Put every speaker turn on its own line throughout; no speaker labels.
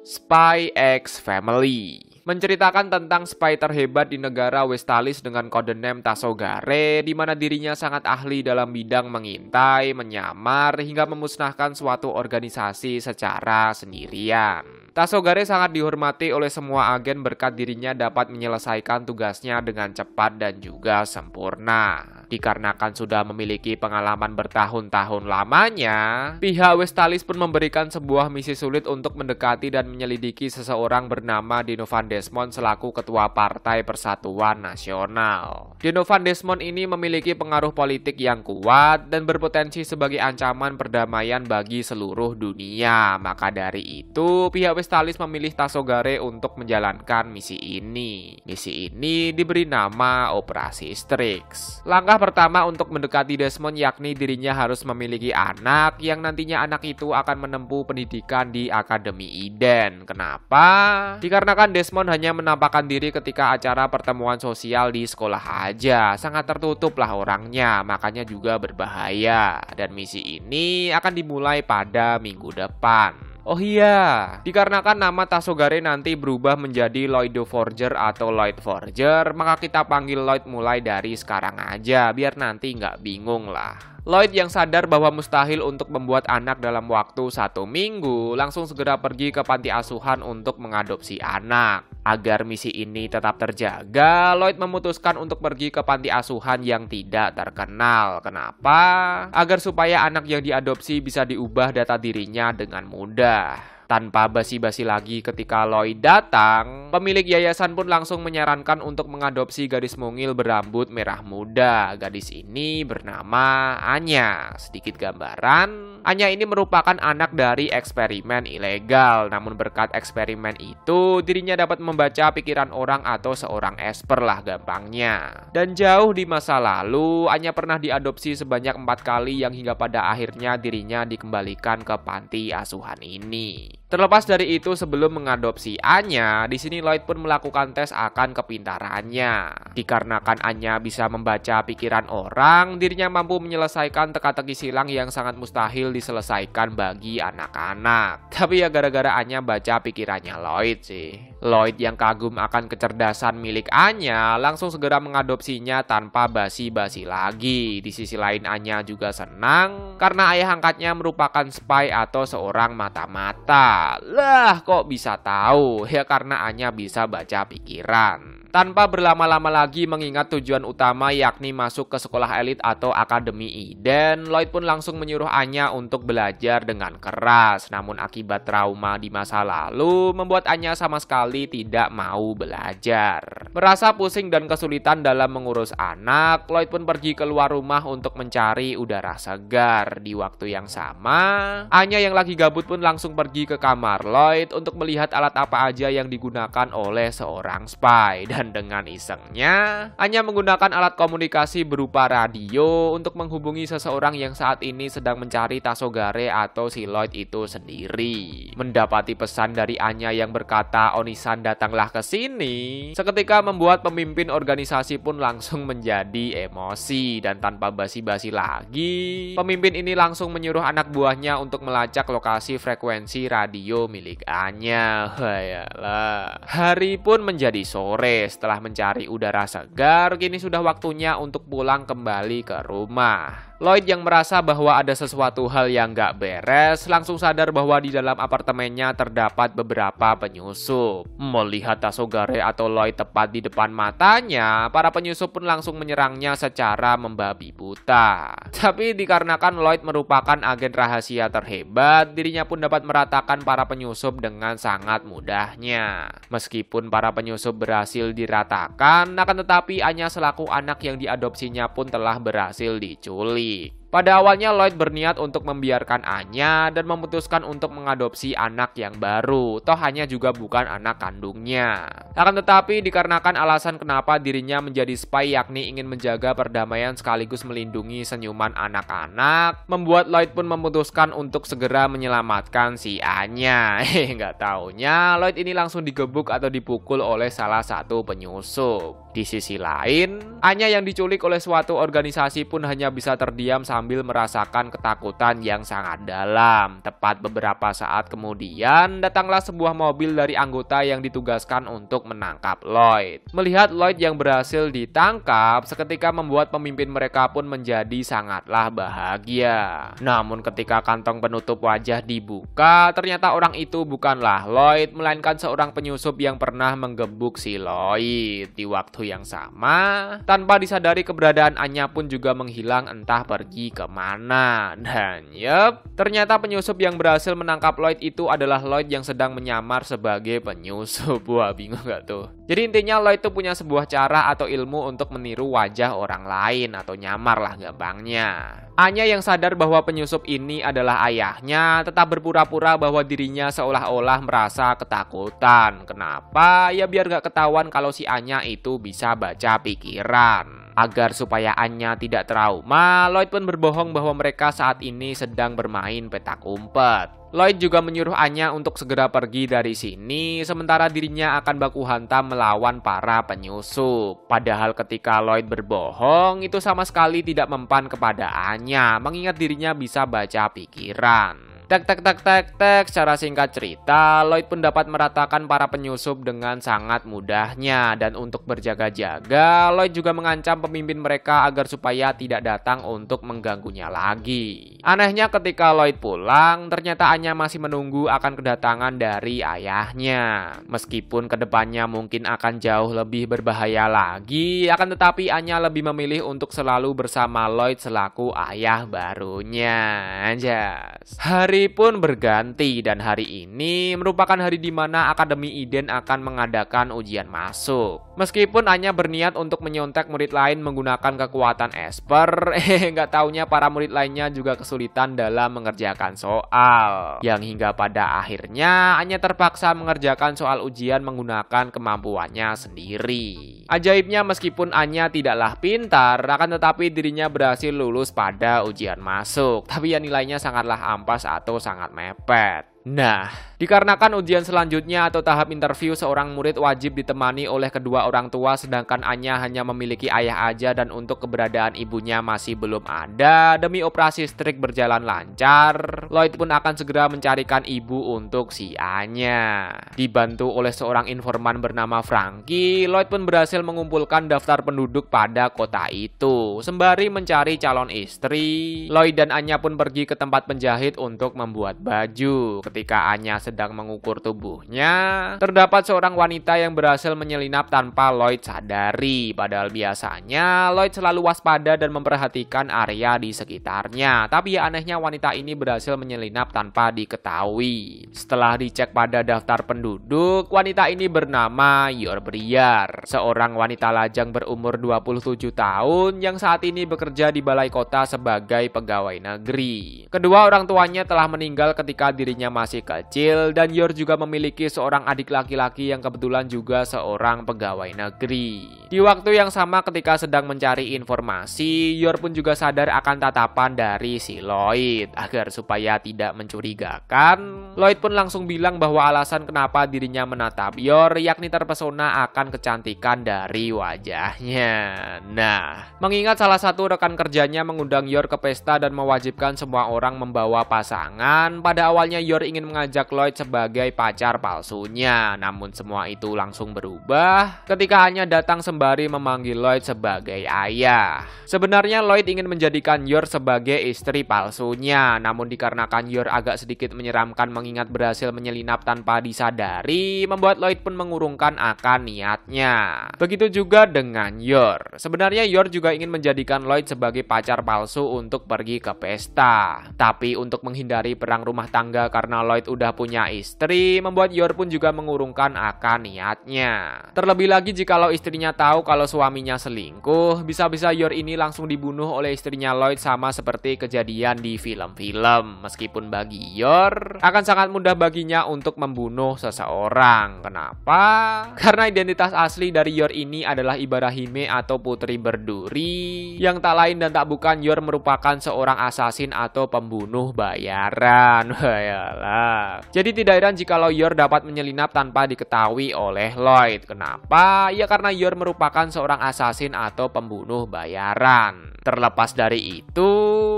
Spy X Family menceritakan tentang spy terhebat di negara Westalis dengan kode name Tassogare, di mana dirinya sangat ahli dalam bidang mengintai, menyamar, hingga memusnahkan suatu organisasi secara sendirian. Tassogare sangat dihormati oleh semua agen berkat dirinya dapat menyelesaikan tugasnya dengan cepat dan juga sempurna. Dikarenakan sudah memiliki pengalaman bertahun-tahun lamanya, pihak Westalis pun memberikan sebuah misi sulit untuk mendekati dan menyelidiki seseorang bernama Denovan Desmond selaku ketua Partai Persatuan Nasional. Denovan Desmond ini memiliki pengaruh politik yang kuat dan berpotensi sebagai ancaman perdamaian bagi seluruh dunia. Maka dari itu, pihak Westalis memilih Tassogare untuk menjalankan misi ini. Misi ini diberi nama Operasi Strix. Langkah pertama untuk mendekati Desmond yakni dirinya harus memiliki anak yang nantinya anak itu akan menempuh pendidikan di Akademi Eden. Kenapa? Dikarenakan Desmond hanya menampakkan diri ketika acara pertemuan sosial di sekolah aja. Sangat tertutup lah orangnya, makanya juga berbahaya. Dan misi ini akan dimulai pada minggu depan. Oh iya, dikarenakan nama Tassogare nanti berubah menjadi Lloyd the Forger atau Lloyd Forger, maka kita panggil Lloyd mulai dari sekarang aja, biar nanti nggak bingung lah. Lloyd yang sadar bahwa mustahil untuk membuat anak dalam waktu 1 minggu, langsung segera pergi ke panti asuhan untuk mengadopsi anak. Agar misi ini tetap terjaga, Lloyd memutuskan untuk pergi ke panti asuhan yang tidak terkenal. Kenapa? Agar supaya anak yang diadopsi bisa diubah data dirinya dengan mudah. Tanpa basi-basi lagi ketika Lloyd datang, pemilik yayasan pun langsung menyarankan untuk mengadopsi gadis mungil berambut merah muda. Gadis ini bernama Anya. Sedikit gambaran, Anya ini merupakan anak dari eksperimen ilegal. Namun berkat eksperimen itu, dirinya dapat membaca pikiran orang atau seorang esper lah gampangnya. Dan jauh di masa lalu, Anya pernah diadopsi sebanyak 4 kali yang hingga pada akhirnya dirinya dikembalikan ke panti asuhan ini. Terlepas dari itu, sebelum mengadopsi Anya, di sini Lloyd pun melakukan tes akan kepintarannya. Dikarenakan Anya bisa membaca pikiran orang, dirinya mampu menyelesaikan teka-teki silang yang sangat mustahil diselesaikan bagi anak-anak. Tapi ya gara-gara Anya baca pikirannya Lloyd sih. Lloyd yang kagum akan kecerdasan milik Anya langsung segera mengadopsinya tanpa basi-basi lagi. Di sisi lain Anya juga senang karena ayah angkatnya merupakan spy atau seorang mata-mata. Lah kok bisa tahu? Ya karena Anya bisa baca pikiran. Tanpa berlama-lama lagi mengingat tujuan utama yakni masuk ke sekolah elit atau Akademi Eden, Lloyd pun langsung menyuruh Anya untuk belajar dengan keras. Namun akibat trauma di masa lalu membuat Anya sama sekali tidak mau belajar. Merasa pusing dan kesulitan dalam mengurus anak, Lloyd pun pergi keluar rumah untuk mencari udara segar. Di waktu yang sama, Anya yang lagi gabut pun langsung pergi ke kamar Lloyd untuk melihat alat apa aja yang digunakan oleh seorang spy. Dan dengan isengnya, Anya menggunakan alat komunikasi berupa radio untuk menghubungi seseorang yang saat ini sedang mencari Tassogare atau si Lloyd itu sendiri. Mendapati pesan dari Anya yang berkata Onisan datanglah ke sini, seketika membuat pemimpin organisasi pun langsung menjadi emosi. Dan tanpa basi-basi lagi, pemimpin ini langsung menyuruh anak buahnya untuk melacak lokasi frekuensi radio milik Anya. Hayalah. Hari pun menjadi sore. Setelah mencari udara segar, kini sudah waktunya untuk pulang kembali ke rumah. Lloyd yang merasa bahwa ada sesuatu hal yang gak beres, langsung sadar bahwa di dalam apartemennya terdapat beberapa penyusup. Melihat Tassogare atau Lloyd tepat di depan matanya, para penyusup pun langsung menyerangnya secara membabi buta. Tapi dikarenakan Lloyd merupakan agen rahasia terhebat, dirinya pun dapat meratakan para penyusup dengan sangat mudahnya. Meskipun para penyusup berhasil diratakan, akan tetapi Anya selaku anak yang diadopsinya pun telah berhasil diculik. Pada awalnya Lloyd berniat untuk membiarkan Anya dan memutuskan untuk mengadopsi anak yang baru. Toh Anya juga bukan anak kandungnya. Akan tetapi dikarenakan alasan kenapa dirinya menjadi spy yakni ingin menjaga perdamaian sekaligus melindungi senyuman anak-anak, membuat Lloyd pun memutuskan untuk segera menyelamatkan si Anya. Nggak taunya Lloyd ini langsung digebuk atau dipukul oleh salah satu penyusup. Di sisi lain, Anya yang diculik oleh suatu organisasi pun hanya bisa terdiam sampai sambil merasakan ketakutan yang sangat dalam. Tepat beberapa saat kemudian, datanglah sebuah mobil dari anggota yang ditugaskan untuk menangkap Lloyd. Melihat Lloyd yang berhasil ditangkap, seketika membuat pemimpin mereka pun menjadi sangatlah bahagia. Namun ketika kantong penutup wajah dibuka, ternyata orang itu bukanlah Lloyd, melainkan seorang penyusup yang pernah menggebuk si Lloyd. Di waktu yang sama, tanpa disadari keberadaan Anya pun juga menghilang entah pergi kemana. Dan ternyata penyusup yang berhasil menangkap Lloyd itu adalah Lloyd yang sedang menyamar sebagai penyusup. Wah, bingung gak tuh? Jadi intinya Lloyd itu punya sebuah cara atau ilmu untuk meniru wajah orang lain atau nyamar lah gampangnya. Anya yang sadar bahwa penyusup ini adalah ayahnya tetap berpura-pura bahwa dirinya seolah-olah merasa ketakutan. Kenapa? Ya biar gak ketahuan kalau si Anya itu bisa baca pikiran. Agar supaya Anya tidak trauma, Lloyd pun berbohong bahwa mereka saat ini sedang bermain petak umpet. Lloyd juga menyuruh Anya untuk segera pergi dari sini, sementara dirinya akan baku hantam melawan para penyusup. Padahal ketika Lloyd berbohong, itu sama sekali tidak mempan kepada Anya, mengingat dirinya bisa baca pikiran. Secara singkat cerita, Lloyd pun dapat meratakan para penyusup dengan sangat mudahnya. Dan untuk berjaga-jaga, Lloyd juga mengancam pemimpin mereka agar supaya tidak datang untuk mengganggunya lagi. Anehnya ketika Lloyd pulang, ternyata Anya masih menunggu akan kedatangan dari ayahnya. Meskipun kedepannya mungkin akan jauh lebih berbahaya lagi, akan tetapi Anya lebih memilih untuk selalu bersama Lloyd selaku ayah barunya. Anjas. Hari pun berganti dan hari ini merupakan hari di mana Akademi Eden akan mengadakan ujian masuk. Meskipun Anya berniat untuk menyontek murid lain menggunakan kekuatan Esper, nggak taunya para murid lainnya juga kesulitan dalam mengerjakan soal. Yang hingga pada akhirnya Anya terpaksa mengerjakan soal ujian menggunakan kemampuannya sendiri. Ajaibnya meskipun Anya tidaklah pintar, akan tetapi dirinya berhasil lulus pada ujian masuk. Tapi ya nilainya sangatlah ampas atau sangat mepet. Nah, dikarenakan ujian selanjutnya atau tahap interview seorang murid wajib ditemani oleh kedua orang tua, sedangkan Anya hanya memiliki ayah aja dan untuk keberadaan ibunya masih belum ada. Demi operasi strik berjalan lancar, Lloyd pun akan segera mencarikan ibu untuk si Anya. Dibantu oleh seorang informan bernama Frankie, Lloyd pun berhasil mengumpulkan daftar penduduk pada kota itu. Sembari mencari calon istri, Lloyd dan Anya pun pergi ke tempat penjahit untuk membuat baju. Ketika Anya sedang mengukur tubuhnya, terdapat seorang wanita yang berhasil menyelinap tanpa Lloyd sadari. Padahal biasanya Lloyd selalu waspada dan memperhatikan area di sekitarnya. Tapi ya anehnya wanita ini berhasil menyelinap tanpa diketahui. Setelah dicek pada daftar penduduk, wanita ini bernama Yor Briar, seorang wanita lajang berumur 27 tahun yang saat ini bekerja di balai kota sebagai pegawai negeri. Kedua orang tuanya telah meninggal ketika dirinya masih kecil dan Yor juga memiliki seorang adik laki-laki yang kebetulan juga seorang pegawai negeri. Di waktu yang sama ketika sedang mencari informasi, Yor pun juga sadar akan tatapan dari si Lloyd. Agar supaya tidak mencurigakan, Lloyd pun langsung bilang bahwa alasan kenapa dirinya menatap Yor yakni terpesona akan kecantikan dari wajahnya. Nah, mengingat salah satu rekan kerjanya mengundang Yor ke pesta dan mewajibkan semua orang membawa pasangan, pada awalnya Yor ingin mengajak Lloyd sebagai pacar palsunya. Namun semua itu langsung berubah ketika Anya datang sembari memanggil Lloyd sebagai ayah. Sebenarnya Lloyd ingin menjadikan Yor sebagai istri palsunya, namun dikarenakan Yor agak sedikit menyeramkan mengingat berhasil menyelinap tanpa disadari, membuat Lloyd pun mengurungkan akan niatnya. Begitu juga dengan Yor. Sebenarnya Yor juga ingin menjadikan Lloyd sebagai pacar palsu untuk pergi ke pesta. Tapi untuk menghindari perang rumah tangga karena Lloyd udah punya istri, membuat Yor pun juga mengurungkan akan niatnya. Terlebih lagi jikalau istrinya tahu kalau suaminya selingkuh, bisa-bisa Yor ini langsung dibunuh oleh istrinya Lloyd sama seperti kejadian di film-film. Meskipun bagi Yor akan sangat mudah baginya untuk membunuh seseorang. Kenapa? Karena identitas asli dari Yor ini adalah Ibarahime atau Putri Berduri, yang tak lain dan tak bukan Yor merupakan seorang asasin atau pembunuh bayaran. Wayalah. Jadi tidak heran jikalau Yor dapat menyelinap tanpa diketahui oleh Lloyd. Kenapa? Ya karena Yor merupakan seorang asasin atau pembunuh bayaran. Terlepas dari itu,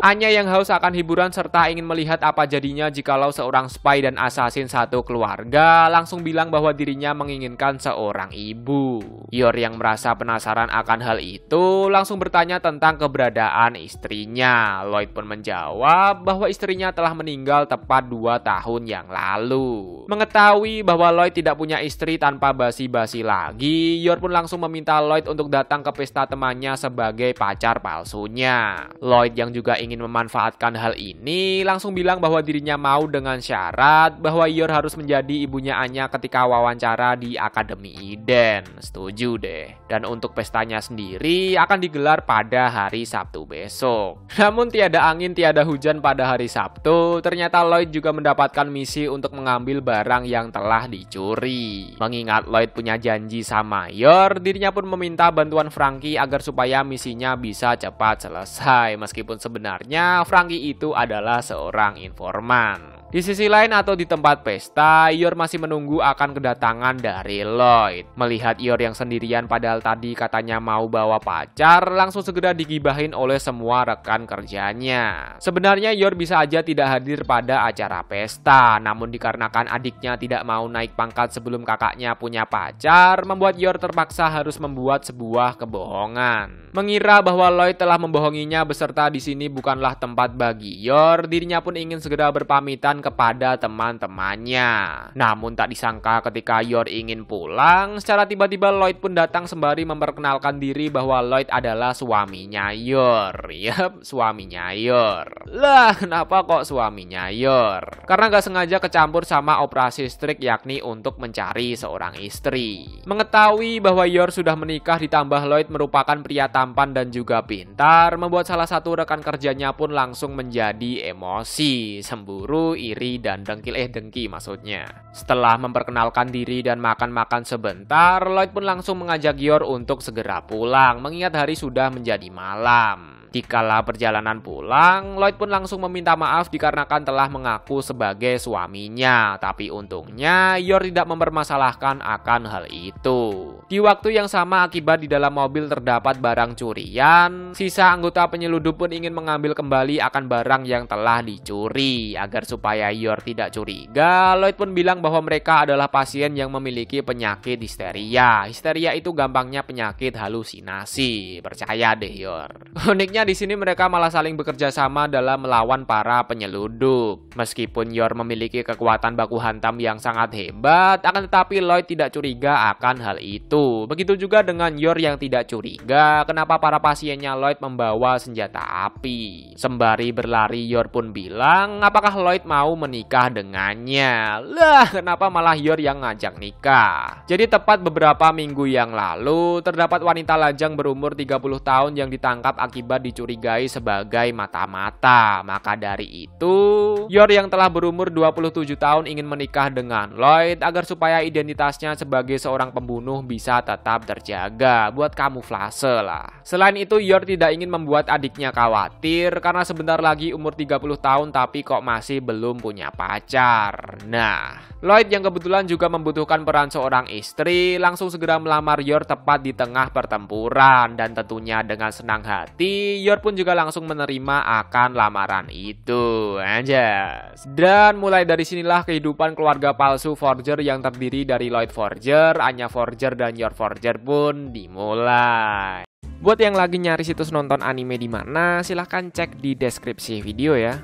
Anya yang haus akan hiburan serta ingin melihat apa jadinya jikalau seorang spy dan assassin satu keluarga langsung bilang bahwa dirinya menginginkan seorang ibu. Yor yang merasa penasaran akan hal itu langsung bertanya tentang keberadaan istrinya. Lloyd pun menjawab bahwa istrinya telah meninggal tepat 2 tahun yang lalu. Mengetahui bahwa Lloyd tidak punya istri tanpa basi-basi lagi, Yor pun langsung meminta Lloyd untuk datang ke pesta temannya sebagai pacar palsunya. Lloyd yang juga ingin memanfaatkan hal ini langsung bilang bahwa dirinya mau dengan syarat bahwa Yor harus menjadi ibunya Anya ketika wawancara di Akademi Eden. Setuju deh. Dan untuk pestanya sendiri akan digelar pada hari Sabtu besok. Namun tiada angin tiada hujan pada hari Sabtu, ternyata Lloyd juga mendapatkan misi untuk mengambil barang yang telah dicuri. Mengingat Lloyd punya janji sama Yor, dirinya pun meminta bantuan Franky agar supaya misinya bisa cepat selesai. Meskipun sebenarnya Franky itu adalah seorang informan. Di sisi lain atau di tempat pesta, Yor masih menunggu akan kedatangan dari Lloyd. Melihat Yor yang sendirian padahal tadi katanya mau bawa pacar, langsung segera digibahin oleh semua rekan kerjanya. Sebenarnya Yor bisa aja tidak hadir pada acara pesta, namun dikarenakan adiknya tidak mau naik pangkat sebelum kakaknya punya pacar, membuat Yor terpaksa harus membuat sebuah kebohongan. Mengira bahwa Lloyd telah membohonginya beserta di sini bukanlah tempat bagi Yor, dirinya pun ingin segera berpamitan kepada teman-temannya. Namun tak disangka ketika Yor ingin pulang, secara tiba-tiba Lloyd pun datang sembari memperkenalkan diri bahwa Lloyd adalah suaminya Yor. Yap, suaminya Yor. Lah, kenapa kok suaminya Yor? Karena gak sengaja kecampur sama operasi strik yakni untuk mencari seorang istri. Mengetahui bahwa Yor sudah menikah ditambah Lloyd merupakan pria tampan dan juga pintar, membuat salah satu rekan kerjanya pun langsung menjadi emosi, cemburu, iri, dan dengki maksudnya. Setelah memperkenalkan diri dan makan-makan sebentar, Lloyd pun langsung mengajak Yor untuk segera pulang, mengingat hari sudah menjadi malam. Dikala perjalanan pulang, Lloyd pun langsung meminta maaf dikarenakan telah mengaku sebagai suaminya. Tapi untungnya, Yor tidak mempermasalahkan akan hal itu. Di waktu yang sama akibat di dalam mobil terdapat barang curian, sisa anggota penyeludup pun ingin mengambil kembali akan barang yang telah dicuri. Agar supaya Yor tidak curiga, Lloyd pun bilang bahwa mereka adalah pasien yang memiliki penyakit histeria. Histeria itu gampangnya penyakit halusinasi. Percaya deh Yor. Uniknya di sini mereka malah saling bekerja sama dalam melawan para penyeludup. Meskipun Yor memiliki kekuatan baku hantam yang sangat hebat, akan tetapi Lloyd tidak curiga akan hal itu. Begitu juga dengan Yor yang tidak curiga kenapa para pasiennya Lloyd membawa senjata api. Sembari berlari, Yor pun bilang, apakah Lloyd mau menikah dengannya? Lah, kenapa malah Yor yang ngajak nikah? Jadi tepat beberapa minggu yang lalu, terdapat wanita lajang berumur 30 tahun yang ditangkap akibat dicurigai sebagai mata-mata. Maka dari itu, Yor yang telah berumur 27 tahun ingin menikah dengan Lloyd agar supaya identitasnya sebagai seorang pembunuh bisa tetap terjaga buat kamuflase lah. Selain itu, Yor tidak ingin membuat adiknya khawatir karena sebentar lagi umur 30 tahun tapi kok masih belum punya pacar. Nah, Lloyd yang kebetulan juga membutuhkan peran seorang istri langsung segera melamar Yor tepat di tengah pertempuran, dan tentunya dengan senang hati Yor pun juga langsung menerima akan lamaran itu. Anjas. Dan mulai dari sinilah kehidupan keluarga palsu Forger yang terdiri dari Lloyd Forger, Anya Forger, dan Yor Forger pun dimulai. Buat yang lagi nyari situs nonton anime di mana, silahkan cek di deskripsi video ya.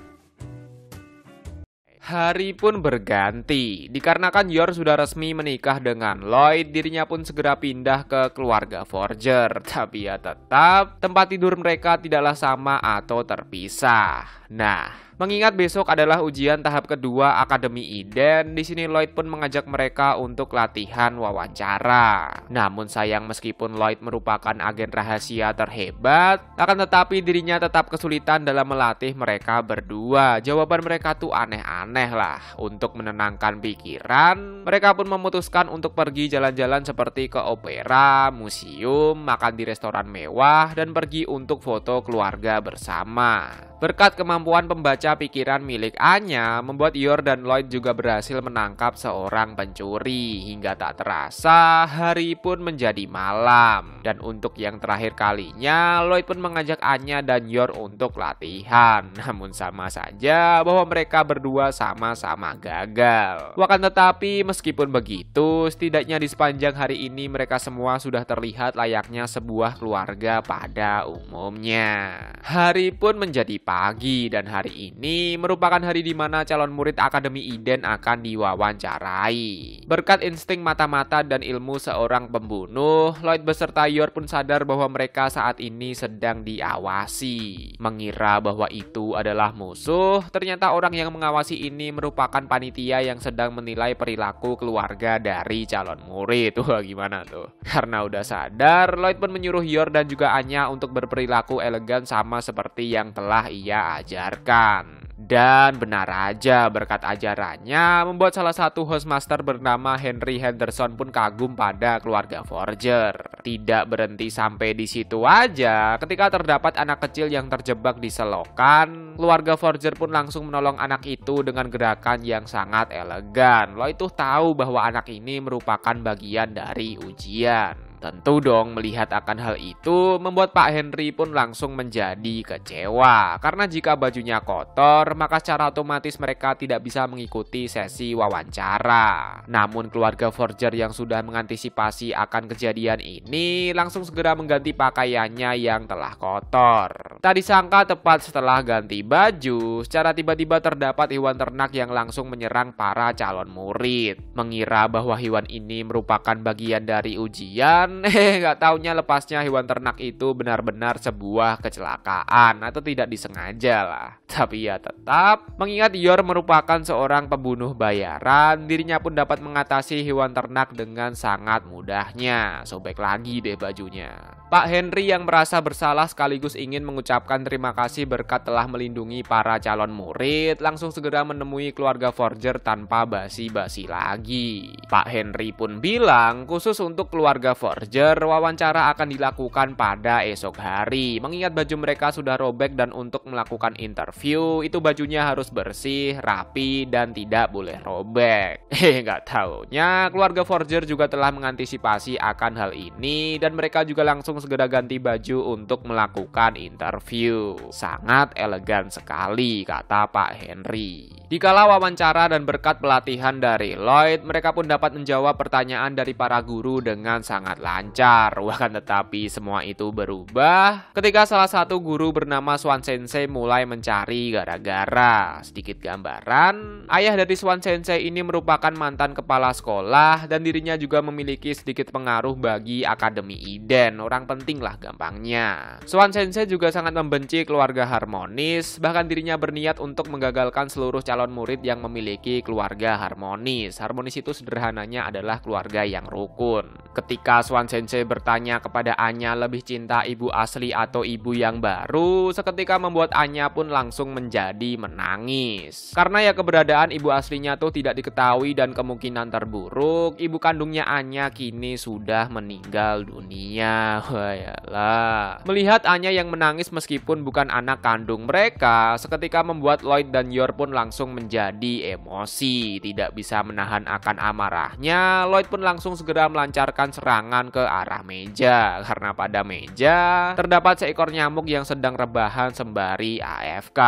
Hari pun berganti, dikarenakan Yor sudah resmi menikah dengan Lloyd, dirinya pun segera pindah ke keluarga Forger. Tapi ya tetap, tempat tidur mereka tidaklah sama atau terpisah. Nah, mengingat besok adalah ujian tahap kedua Akademi Eden, di sini Lloyd pun mengajak mereka untuk latihan wawancara. Namun sayang meskipun Lloyd merupakan agen rahasia terhebat, akan tetapi dirinya tetap kesulitan dalam melatih mereka berdua. Jawaban mereka tuh aneh-aneh lah. Untuk menenangkan pikiran, mereka pun memutuskan untuk pergi jalan-jalan seperti ke opera, museum, makan di restoran mewah, dan pergi untuk foto keluarga bersama. Berkat kemampuan pembaca pikiran milik Anya, membuat Yor dan Lloyd juga berhasil menangkap seorang pencuri. Hingga tak terasa, hari pun menjadi malam. Dan untuk yang terakhir kalinya, Lloyd pun mengajak Anya dan Yor untuk latihan. Namun sama saja bahwa mereka berdua sama-sama gagal. Bahkan tetapi meskipun begitu, setidaknya di sepanjang hari ini mereka semua sudah terlihat layaknya sebuah keluarga pada umumnya. Hari pun menjadi pagi dan hari ini merupakan hari di mana calon murid Akademi Eden akan diwawancarai. Berkat insting mata-mata dan ilmu seorang pembunuh, Lloyd beserta Yor pun sadar bahwa mereka saat ini sedang diawasi. Mengira bahwa itu adalah musuh, ternyata orang yang mengawasi ini merupakan panitia yang sedang menilai perilaku keluarga dari calon murid. Wah, gimana tuh? Karena udah sadar, Lloyd pun menyuruh Yor dan juga Anya untuk berperilaku elegan sama seperti yang telah ia ajarkan. Dan benar aja, berkat ajarannya membuat salah satu hostmaster bernama Henry Henderson pun kagum pada keluarga Forger. Tidak berhenti sampai di situ aja, ketika terdapat anak kecil yang terjebak di selokan, keluarga Forger pun langsung menolong anak itu dengan gerakan yang sangat elegan. Lo itu tahu bahwa anak ini merupakan bagian dari ujian. Tentu dong, melihat akan hal itu membuat Pak Henry pun langsung menjadi kecewa. Karena jika bajunya kotor, maka secara otomatis mereka tidak bisa mengikuti sesi wawancara. Namun keluarga Forger yang sudah mengantisipasi akan kejadian ini langsung segera mengganti pakaiannya yang telah kotor. Tak disangka tepat setelah ganti baju, secara tiba-tiba terdapat hewan ternak yang langsung menyerang para calon murid. Mengira bahwa hewan ini merupakan bagian dari ujian, nggak taunya lepasnya hewan ternak itu benar-benar sebuah kecelakaan atau tidak disengaja lah. Tapi ya tetap, mengingat Yor merupakan seorang pembunuh bayaran, dirinya pun dapat mengatasi hewan ternak dengan sangat mudahnya. Sobek lagi deh bajunya. Pak Henry yang merasa bersalah sekaligus ingin mengucapkan terima kasih berkat telah melindungi para calon murid, langsung segera menemui keluarga Forger tanpa basi-basi lagi. Pak Henry pun bilang khusus untuk keluarga Forger, wawancara akan dilakukan pada esok hari. Mengingat baju mereka sudah robek dan untuk melakukan interview, itu bajunya harus bersih, rapi, dan tidak boleh robek. Nggak taunya, keluarga Forger juga telah mengantisipasi akan hal ini dan mereka juga langsung segera ganti baju untuk melakukan interview. Sangat elegan sekali, kata Pak Henry. Dikala wawancara dan berkat pelatihan dari Lloyd, mereka pun dapat menjawab pertanyaan dari para guru dengan sangat lancar. Bahkan tetapi semua itu berubah ketika salah satu guru bernama Swan Sensei mulai mencari gara-gara. Sedikit gambaran, ayah dari Swan Sensei ini merupakan mantan kepala sekolah dan dirinya juga memiliki sedikit pengaruh bagi Akademi Eden. Orang penting lah gampangnya. Swan Sensei juga sangat membenci keluarga harmonis, bahkan dirinya berniat untuk menggagalkan seluruh calon murid yang memiliki keluarga harmonis. Harmonis itu sederhananya adalah keluarga yang rukun. Ketika Swan Sensei bertanya kepada Anya lebih cinta ibu asli atau ibu yang baru, seketika membuat Anya pun langsung menjadi menangis. Karena ya keberadaan ibu aslinya tuh tidak diketahui dan kemungkinan terburuk, ibu kandungnya Anya kini sudah meninggal dunia. Wayalah. Melihat Anya yang menangis meskipun bukan anak kandung mereka, seketika membuat Lloyd dan Yor pun langsung menjadi emosi. Tidak bisa menahan akan amarahnya, Lloyd pun langsung segera melancarkan serangan ke arah meja. Karena pada meja terdapat seekor nyamuk yang sedang rebahan sembari AFK.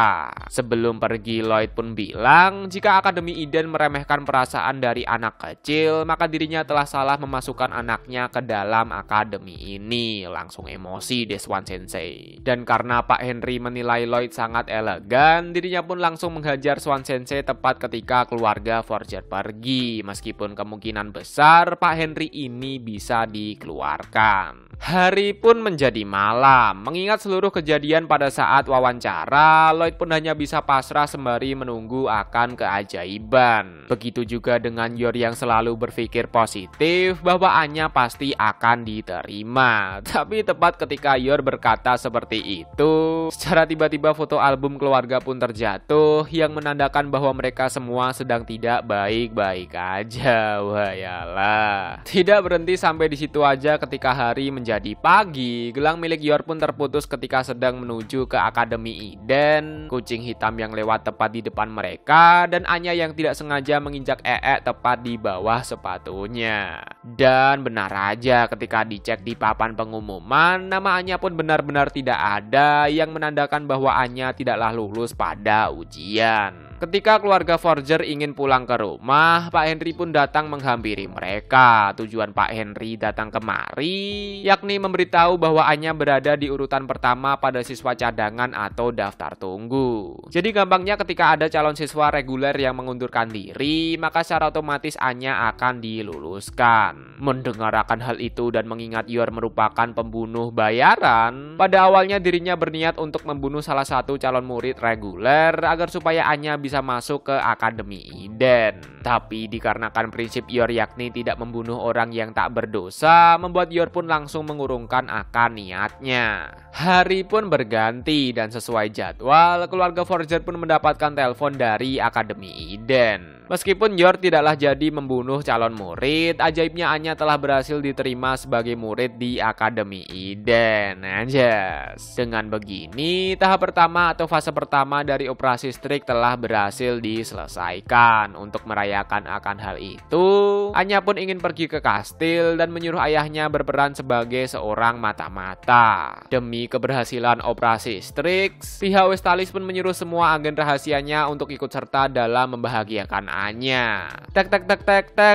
Sebelum pergi, Lloyd pun bilang jika Akademi Eden meremehkan perasaan dari anak kecil, maka dirinya telah salah memasukkan anaknya ke dalam akademi ini. Langsung emosi deh Swan Sensei. Dan karena Pak Henry menilai Lloyd sangat elegan, dirinya pun langsung menghajar Swan Sensei tepat ketika keluarga Forger pergi. Meskipun kemungkinan besar Pak Henry ini bisa dikeluarkan. Hari pun menjadi malam. Mengingat seluruh kejadian pada saat wawancara, Lloyd pun hanya bisa pasrah sembari menunggu akan keajaiban. Begitu juga dengan Yor yang selalu berpikir positif bahwa Anya pasti akan diterima. Tapi tepat ketika Yor berkata seperti itu, secara tiba-tiba foto album keluarga pun terjatuh yang menandakan bahwa mereka semua sedang tidak baik-baik aja. Wayalah. Tidak berhenti sampai di situ begitu aja ketika hari menjadi pagi. Gelang milik Yor pun terputus ketika sedang menuju ke Akademi Eden. Kucing hitam yang lewat tepat di depan mereka, dan Anya yang tidak sengaja menginjak tepat di bawah sepatunya. Dan benar aja ketika dicek di papan pengumuman, nama Anya pun benar-benar tidak ada, yang menandakan bahwa Anya tidaklah lulus pada ujian. Ketika keluarga Forger ingin pulang ke rumah, Pak Henry pun datang menghampiri mereka. Tujuan Pak Henry datang kemari yakni memberitahu bahwa Anya berada di urutan pertama pada siswa cadangan atau daftar tunggu. Jadi gampangnya ketika ada calon siswa reguler yang mengundurkan diri, maka secara otomatis Anya akan diluluskan. Mendengar akan hal itu dan mengingat Yor merupakan pembunuh bayaran, pada awalnya dirinya berniat untuk membunuh salah satu calon murid reguler agar supaya Anya bisa masuk ke Akademi Eden. Tapi dikarenakan prinsip Yor yakni tidak membunuh orang yang tak berdosa, membuat Yor pun langsung mengurungkan akan niatnya. Hari pun berganti dan sesuai jadwal, keluarga Forger pun mendapatkan telepon dari Akademi Eden. Meskipun Yor tidaklah jadi membunuh calon murid, ajaibnya Anya telah berhasil diterima sebagai murid di Akademi Eden. Anjas. Dengan begini, tahap pertama atau fase pertama dari operasi Strix telah berhasil diselesaikan. Untuk merayakan akan hal itu, Anya pun ingin pergi ke kastil dan menyuruh ayahnya berperan sebagai seorang mata-mata. Demi keberhasilan operasi Strix, pihak Westalis pun menyuruh semua agen rahasianya untuk ikut serta dalam membahagiakan Anya.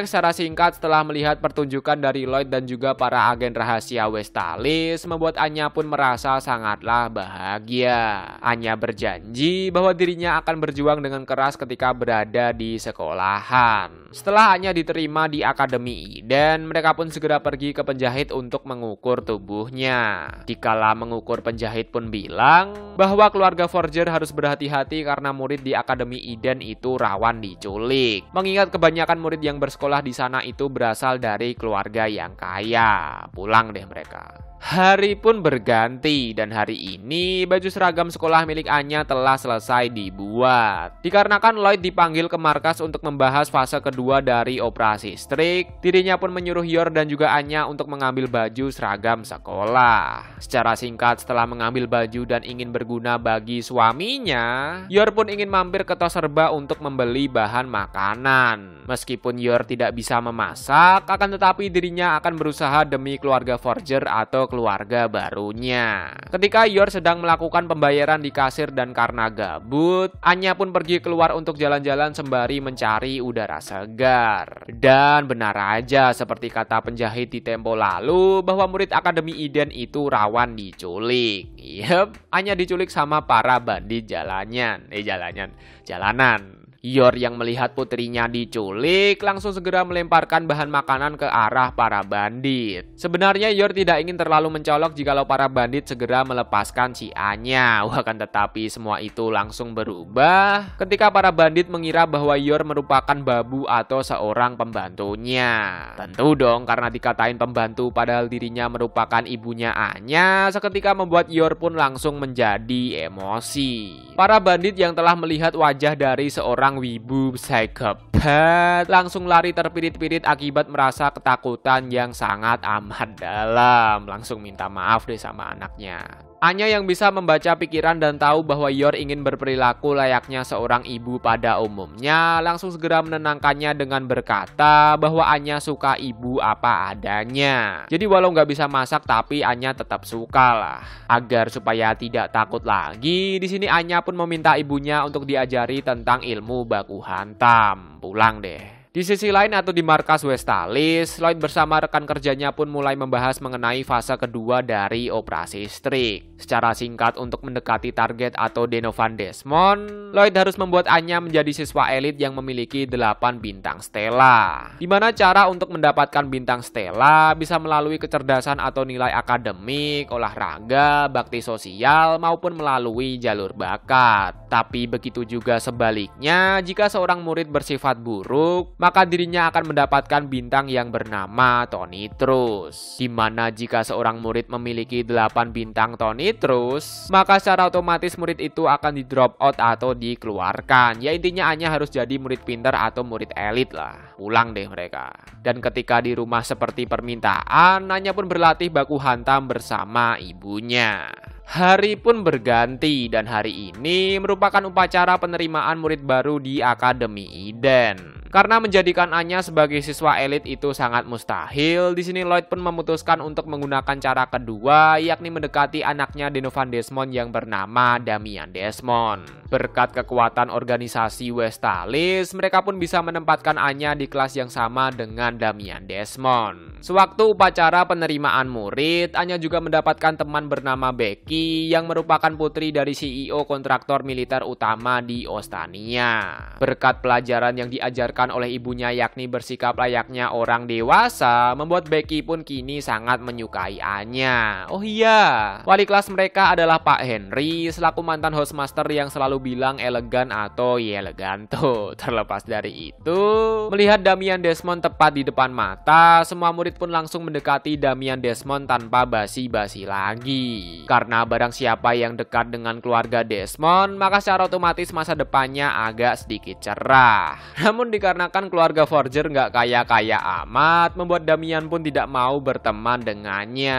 Secara singkat setelah melihat pertunjukan dari Lloyd dan juga para agen rahasia Westalis, membuat Anya pun merasa sangatlah bahagia. Anya berjanji bahwa dirinya akan berjuang dengan keras ketika berada di sekolahan. Setelah Anya diterima di Akademi Eden, mereka pun segera pergi ke penjahit untuk mengukur tubuhnya. Dikala mengukur, penjahit pun bilang bahwa keluarga Forger harus berhati-hati karena murid di Akademi Eden itu rawan diculik. Mengingat kebanyakan murid yang bersekolah di sana itu berasal dari keluarga yang kaya. Pulang deh mereka. Hari pun berganti dan hari ini baju seragam sekolah milik Anya telah selesai dibuat. Dikarenakan Lloyd dipanggil ke markas untuk membahas fase kedua dari operasi Strix, dirinya pun menyuruh Yor dan juga Anya untuk mengambil baju seragam sekolah. Secara singkat, setelah mengambil baju dan ingin berguna bagi suaminya, Yor pun ingin mampir ke Tos Serba untuk membeli bahan makanan. Meskipun Yor tidak bisa memasak, akan tetapi dirinya akan berusaha demi keluarga Forger atau keluarga barunya. Ketika Yor sedang melakukan pembayaran di kasir dan karena gabut, Anya pun pergi keluar untuk jalan-jalan sembari mencari udara segar. Dan benar aja seperti kata penjahit di tempo lalu bahwa murid Akademi Eden itu rawan diculik. Yep, Anya diculik sama para bandit jalanan. Yor yang melihat putrinya diculik langsung segera melemparkan bahan makanan ke arah para bandit. Sebenarnya Yor tidak ingin terlalu mencolok jikalau para bandit segera melepaskan si Anya. Akan tetapi semua itu langsung berubah ketika para bandit mengira bahwa Yor merupakan babu atau seorang pembantunya. Tentu dong, karena dikatain pembantu padahal dirinya merupakan ibunya Anya, seketika membuat Yor pun langsung menjadi emosi. Para bandit yang telah melihat wajah dari seorang wibu psikopat langsung lari terpirit-pirit akibat merasa ketakutan yang sangat amat dalam. Langsung minta maaf deh sama anaknya. Anya yang bisa membaca pikiran dan tahu bahwa Yor ingin berperilaku layaknya seorang ibu pada umumnya, langsung segera menenangkannya dengan berkata bahwa Anya suka ibu apa adanya. Jadi walau nggak bisa masak tapi Anya tetap suka lah. Agar supaya tidak takut lagi, di sini Anya pun meminta ibunya untuk diajari tentang ilmu baku hantam. Pulang deh. Di sisi lain atau di markas Westalis, Lloyd bersama rekan kerjanya pun mulai membahas mengenai fase kedua dari operasi Strix. Secara singkat, untuk mendekati target atau Denovan Desmond, Lloyd harus membuat Anya menjadi siswa elit yang memiliki 8 bintang stella. Dimana cara untuk mendapatkan bintang stella bisa melalui kecerdasan atau nilai akademik, olahraga, bakti sosial, maupun melalui jalur bakat. Tapi begitu juga sebaliknya, jika seorang murid bersifat buruk, maka dirinya akan mendapatkan bintang yang bernama Tonitrus. Dimana jika seorang murid memiliki 8 bintang Tonitrus, maka secara otomatis murid itu akan di drop out atau dikeluarkan. Ya intinya hanya harus jadi murid pinter atau murid elit lah. Pulang deh mereka. Dan ketika di rumah seperti permintaan, Anya pun berlatih baku hantam bersama ibunya. Hari pun berganti dan hari ini merupakan upacara penerimaan murid baru di Akademi Eden. Karena menjadikan Anya sebagai siswa elit itu sangat mustahil, di sini Lloyd pun memutuskan untuk menggunakan cara kedua, yakni mendekati anaknya Denovan Desmond yang bernama Damian Desmond. Berkat kekuatan organisasi Westalis, mereka pun bisa menempatkan Anya di kelas yang sama dengan Damian Desmond. Sewaktu upacara penerimaan murid, Anya juga mendapatkan teman bernama Becky yang merupakan putri dari CEO kontraktor militer utama di Ostania. Berkat pelajaran yang diajarkan oleh ibunya yakni bersikap layaknya orang dewasa, membuat Becky pun kini sangat menyukai Anya. Oh iya, wali kelas mereka adalah Pak Henry selaku mantan hostmaster yang selalu bilang elegan atau eleganto. Terlepas dari itu, melihat Damian Desmond tepat di depan mata, semua murid pun langsung mendekati Damian Desmond tanpa basi-basi lagi. Karena barang siapa yang dekat dengan keluarga Desmond, maka secara otomatis masa depannya agak sedikit cerah. Namun dikarenakan keluarga Forger nggak kaya-kaya amat, membuat Damian pun tidak mau berteman dengannya.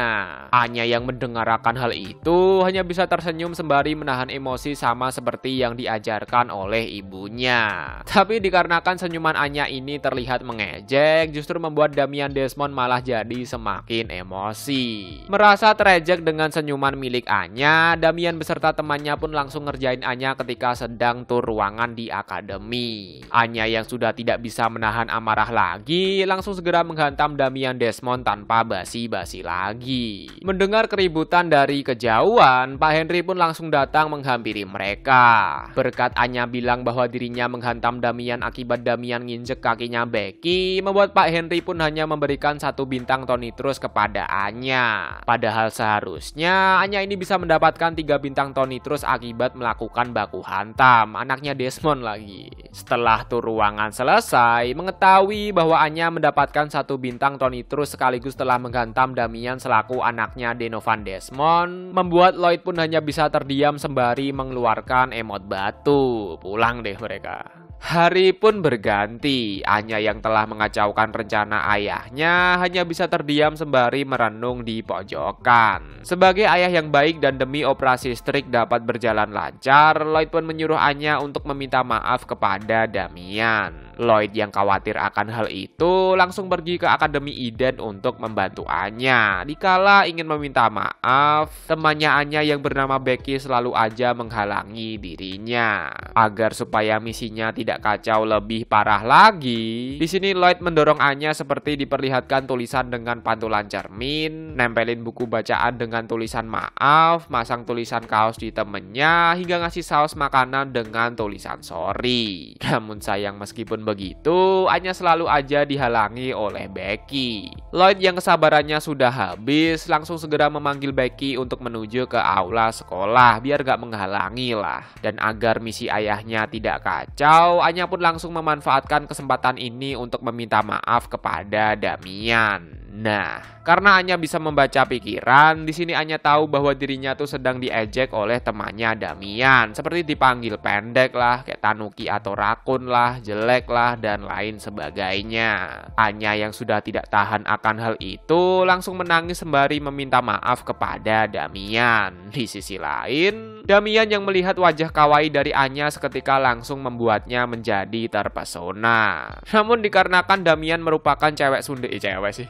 Anya yang mendengarkan hal itu hanya bisa tersenyum sembari menahan emosi sama seperti yang diajarkan oleh ibunya. Tapi dikarenakan senyuman Anya ini terlihat mengejek, justru membuat Damian Desmond malah jadi semakin emosi. Merasa terejek dengan senyuman milik Anya, Damian beserta temannya pun langsung ngerjain Anya ketika sedang tur ruangan di akademi. Anya yang sudah tidak bisa menahan amarah lagi, langsung segera menghantam Damian Desmond tanpa basi-basi lagi. Mendengar keributan dari kejauhan, Pak Henry pun langsung datang menghampiri mereka. Berkat Anya bilang bahwa dirinya menghantam Damian akibat Damian nginjek kakinya Becky, membuat Pak Henry pun hanya memberikan 1 bintang Tonitrus kepada Anya. Padahal seharusnya Anya ini bisa mendapatkan 3 bintang Tonitrus akibat melakukan baku hantam anaknya Desmond lagi. Setelah tur ruangan selesai, mengetahui bahwa Anya mendapatkan 1 bintang Tonitrus sekaligus telah menghantam Damian selaku anaknya Denovan Desmond, membuat Lloyd pun hanya bisa terdiam sembari mengeluarkan emot batu. Pulang deh mereka. Hari pun berganti. Anya yang telah mengacaukan rencana ayahnya hanya bisa terdiam sembari merenung di pojokan. Sebagai ayah yang baik dan demi operasi Strik dapat berjalan lancar, Lloyd pun menyuruh Anya untuk meminta maaf kepada Damian. Lloyd yang khawatir akan hal itu langsung pergi ke Akademi Eden untuk membantu Anya. Dikala ingin meminta maaf, temannya Anya yang bernama Becky selalu aja menghalangi dirinya. Agar supaya misinya tidak kacau lebih parah lagi, di sini Lloyd mendorong Anya seperti diperlihatkan tulisan dengan pantulan cermin, nempelin buku bacaan dengan tulisan maaf, masang tulisan kaos di temennya, hingga ngasih saus makanan dengan tulisan sorry. Namun sayang meskipun begitu, Anya selalu aja dihalangi oleh Becky. Lloyd yang kesabarannya sudah habis langsung segera memanggil Becky untuk menuju ke aula sekolah biar gak menghalangi lah. Dan agar misi ayahnya tidak kacau, Anya pun langsung memanfaatkan kesempatan ini untuk meminta maaf kepada Damian. Nah, karena Anya bisa membaca pikiran, di sini Anya tahu bahwa dirinya tuh sedang diejek oleh temannya Damian, seperti dipanggil pendek lah, kayak tanuki atau rakun lah, jelek lah, dan lain sebagainya. Anya yang sudah tidak tahan akan hal itu, langsung menangis sembari meminta maaf kepada Damian. Di sisi lain, Damian yang melihat wajah kawaii dari Anya seketika langsung membuatnya menjadi terpesona. Namun dikarenakan Damian merupakan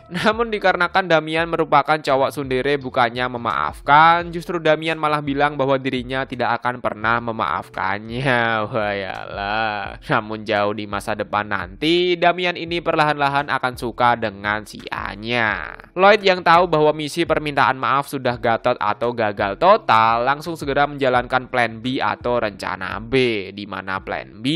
Namun dikarenakan Damian merupakan cowok tsundere bukannya memaafkan, justru Damian malah bilang bahwa dirinya tidak akan pernah memaafkannya. Wayalah. Namun jauh di masa depan nanti, Damian ini perlahan-lahan akan suka dengan si Anya. Lloyd yang tahu bahwa misi permintaan maaf sudah gatot atau gagal total, langsung segera menjalankan plan B atau rencana B, di mana plan B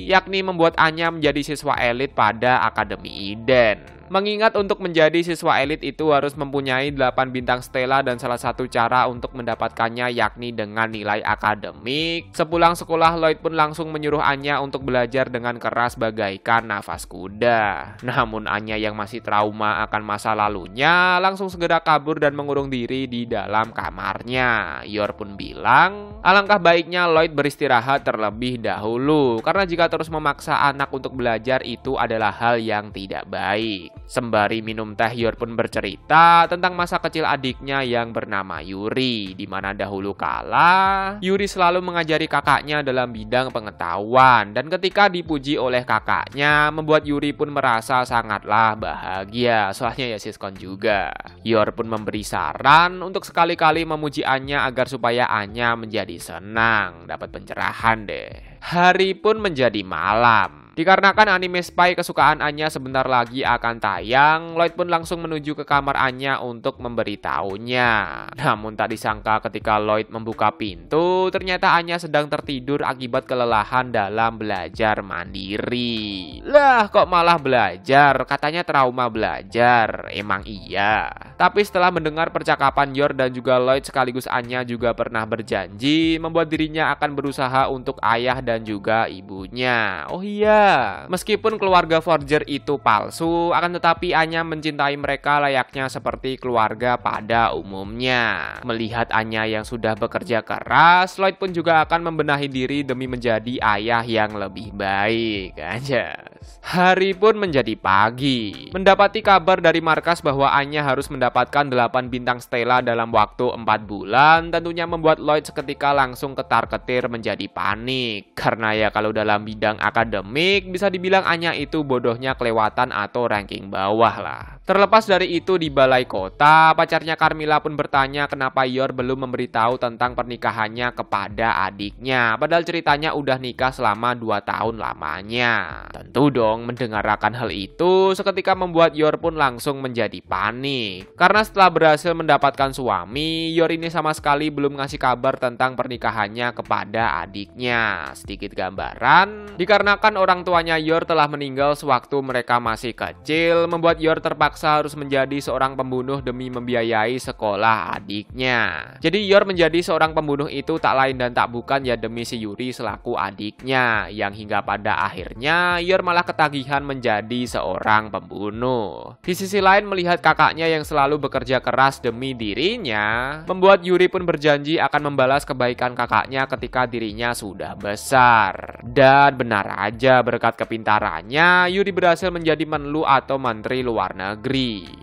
yakni membuat Anya menjadi siswa elit pada Akademi Eden. Mengingat untuk menjadi siswa elit itu harus mempunyai 8 bintang stella dan salah satu cara untuk mendapatkannya yakni dengan nilai akademik. Sepulang sekolah, Lloyd pun langsung menyuruh Anya untuk belajar dengan keras bagaikan nafas kuda. Namun Anya yang masih trauma akan masa lalunya langsung segera kabur dan mengurung diri di dalam kamarnya. Yor pun bilang, alangkah baiknya Lloyd beristirahat terlebih dahulu karena jika terus memaksa anak untuk belajar itu adalah hal yang tidak baik. Sembari minum teh, Yor pun bercerita tentang masa kecil adiknya yang bernama Yuri, di mana dahulu kala Yuri selalu mengajari kakaknya dalam bidang pengetahuan, dan ketika dipuji oleh kakaknya membuat Yuri pun merasa sangatlah bahagia, soalnya ya siskon juga. Yor pun memberi saran untuk sekali-kali memuji Anya agar supaya Anya menjadi senang, dapat pencerahan deh. Hari pun menjadi malam. Dikarenakan anime spy kesukaan Anya sebentar lagi akan tayang, Lloyd pun langsung menuju ke kamar Anya untuk memberitahunya. Namun tak disangka ketika Lloyd membuka pintu, ternyata Anya sedang tertidur akibat kelelahan dalam belajar mandiri. Lah, kok malah belajar? Katanya trauma belajar. Emang iya. Tapi setelah mendengar percakapan Yor dan juga Lloyd sekaligus Anya juga pernah berjanji membuat dirinya akan berusaha untuk ayah dan juga ibunya. Oh iya, meskipun keluarga Forger itu palsu, akan tetapi Anya mencintai mereka layaknya seperti keluarga pada umumnya. Melihat Anya yang sudah bekerja keras, Lloyd pun juga akan membenahi diri demi menjadi ayah yang lebih baik. Anjas. Hari pun menjadi pagi. Mendapati kabar dari markas bahwa Anya harus mendapatkan 8 bintang stella dalam waktu 4 bulan, tentunya membuat Lloyd seketika langsung ketar-ketir menjadi panik. Karena ya kalau dalam bidang akademik, bisa dibilang Anya itu bodohnya kelewatan atau ranking bawah lah. Terlepas dari itu, di balai kota, pacarnya Carmilla pun bertanya kenapa Yor belum memberitahu tentang pernikahannya kepada adiknya. Padahal ceritanya udah nikah selama 2 tahun lamanya. Tentu dong, mendengarkan hal itu seketika membuat Yor pun langsung menjadi panik. Karena setelah berhasil mendapatkan suami, Yor ini sama sekali belum ngasih kabar tentang pernikahannya kepada adiknya. Sedikit gambaran, dikarenakan orang tuanya Yor telah meninggal sewaktu mereka masih kecil, membuat Yor terpaksa harus menjadi seorang pembunuh demi membiayai sekolah adiknya. Jadi Yor menjadi seorang pembunuh itu tak lain dan tak bukan ya demi si Yuri selaku adiknya, yang hingga pada akhirnya Yor malah ketagihan menjadi seorang pembunuh. Di sisi lain, melihat kakaknya yang selalu bekerja keras demi dirinya, membuat Yuri pun berjanji akan membalas kebaikan kakaknya ketika dirinya sudah besar. Dan benar aja, berkat kepintarannya Yuri berhasil menjadi menlu atau menteri luar negeri.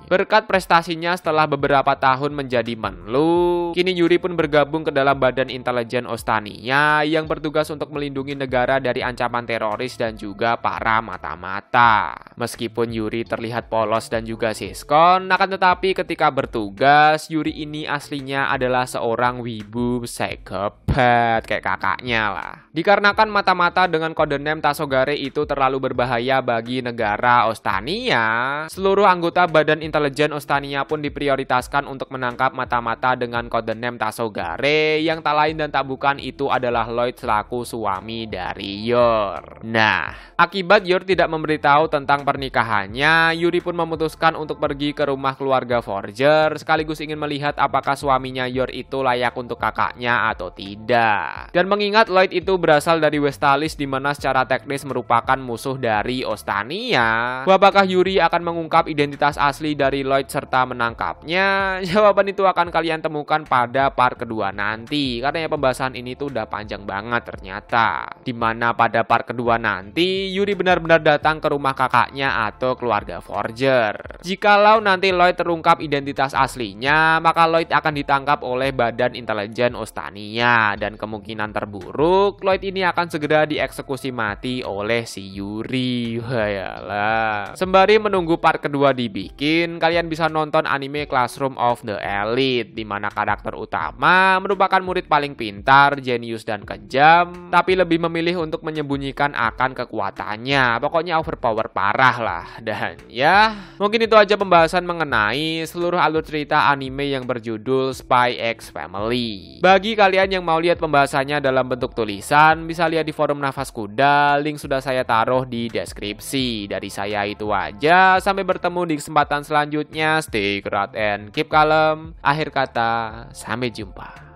Berkat prestasinya setelah beberapa tahun menjadi menlu, kini Yuri pun bergabung ke dalam Badan Intelijen Ostania yang bertugas untuk melindungi negara dari ancaman teroris dan juga para mata-mata. Meskipun Yuri terlihat polos dan juga siskon, akan tetapi ketika bertugas, Yuri ini aslinya adalah seorang wibu psikopat kayak kakaknya lah. Dikarenakan mata-mata dengan kode name Tasogare itu terlalu berbahaya bagi negara Ostania, seluruh anggota Badan Intelijen Ostania pun diprioritaskan untuk menangkap mata-mata dengan kode name Tasogare, yang tak lain dan tak bukan itu adalah Lloyd selaku suami dari Yor. Nah, akibat Yor tidak memberitahu tentang pernikahannya, Yuri pun memutuskan untuk pergi ke rumah keluarga Forger sekaligus ingin melihat apakah suaminya Yor itu layak untuk kakaknya atau tidak. Dan mengingat Lloyd itu berasal dari Westalis, di mana secara teknis merupakan musuh dari Ostania, apakah Yuri akan mengungkap identitas asli dari Lloyd serta menangkapnya? Jawaban itu akan kalian temukan pada part kedua nanti, karena ya pembahasan ini tuh udah panjang banget ternyata. Dimana pada part kedua nanti Yuri benar-benar datang ke rumah kakaknya atau keluarga Forger. Jikalau nanti Lloyd terungkap identitas aslinya, maka Lloyd akan ditangkap oleh Badan Intelijen Ostania, dan kemungkinan terburuk Lloyd ini akan segera dieksekusi mati oleh si Yuri. Wayalah. Sembari menunggu part kedua dibikin, kalian bisa nonton anime Classroom of the Elite, di mana karakter utama merupakan murid paling pintar, jenius dan kejam, tapi lebih memilih untuk menyembunyikan akan kekuatannya. Pokoknya overpower parah lah. Dan ya, mungkin itu aja pembahasan mengenai seluruh alur cerita anime yang berjudul Spy X Family. Bagi kalian yang mau lihat pembahasannya dalam bentuk tulisan, bisa lihat di forum Nafas Kuda, link sudah saya taruh di deskripsi. Dari saya itu aja, sampai bertemu di kesempatan selanjutnya. Stay kerat and keep calm. Akhir kata, sampai jumpa.